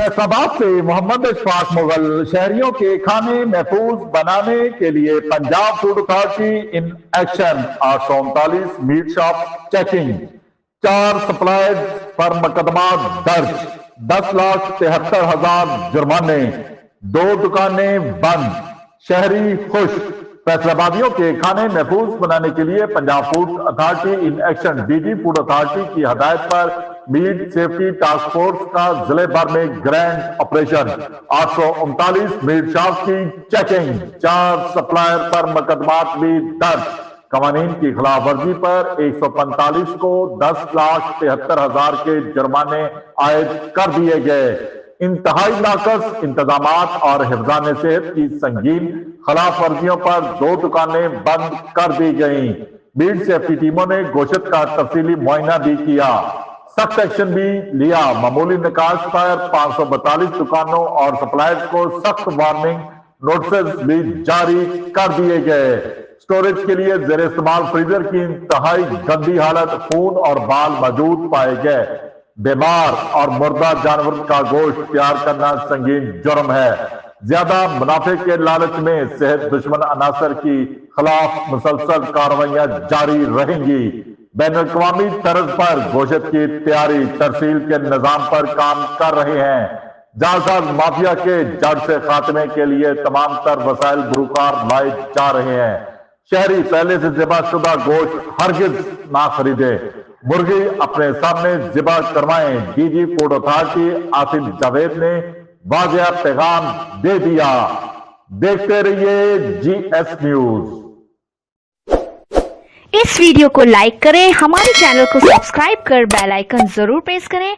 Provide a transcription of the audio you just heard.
फैसलाबाद से मोहम्मद इशफाक मुगल। शहरियों के खाने महफूज बनाने के लिए Punjab food authority in action. 839 meat shop checking. 4 suppliers पर मुकदमा दर्ज। 10,73,000 जुर्माने। 2 दुकानें बंद। शहरी खुश। फैसलाबादियों के खाने महफूज बनाने के लिए Punjab food authority in action. DG food authority की हदायत पर मीट सेफ्टी टास्क फोर्स का जिले भर में ग्रैंड ऑपरेशन। 839 मीट शॉप की चेकिंग। 4 सप्लायर पर मुकदमात भी दर्ज। कवानीन की खिलाफ वर्जी पर 145 को 10,73,000 के जुर्माने आयद कर दिए गए। इंतहाई नाकस इंतजामात और हिफाजत सेहत की संगीन खिलाफ वर्जियों पर 2 दुकानें बंद कर दी गईं। मीट सेफ्टी टीमों ने गोश्त का तफसीली मुआयना भी किया, सख्त एक्शन भी लिया। मामूली निकाश पर 542 दुकानों और सप्लायर्स को सख्त वार्निंग नोटिस भी जारी कर दिए गए। स्टोरेज के लिए जेर इस्तेमाल फ्रीजर की इंतहाई गंदी हालत, खून और बाल मौजूद पाए गए। बीमार और मुर्दा जानवर का गोश्त तैयार करना संगीन जुर्म है। ज्यादा मुनाफे के लालच में सेहत दुश्मन अनासर की खिलाफ मुसलसल कार्रवाइयां जारी रहेंगी। बैनुल-अक़वामी तर्ज पर गोश्त की तैयारी तरसील के निजाम पर काम कर रहे हैं। जालसाज माफिया के जड़ से खात्मे के लिए तमाम तर वसाइल बुरुकार लाए जा रहे हैं। शहरी पहले से ज़िबा शुदा गोश्त हरगिज ना खरीदे। मुर्गी अपने सामने ज़िबा करवाएं। DG food authority Asif Javed ने वाज़ेह पैगाम दे दिया। देखते रहिए GS न्यूज। इस वीडियो को लाइक करें, हमारे चैनल को सब्सक्राइब कर बेल आइकन जरूर प्रेस करें।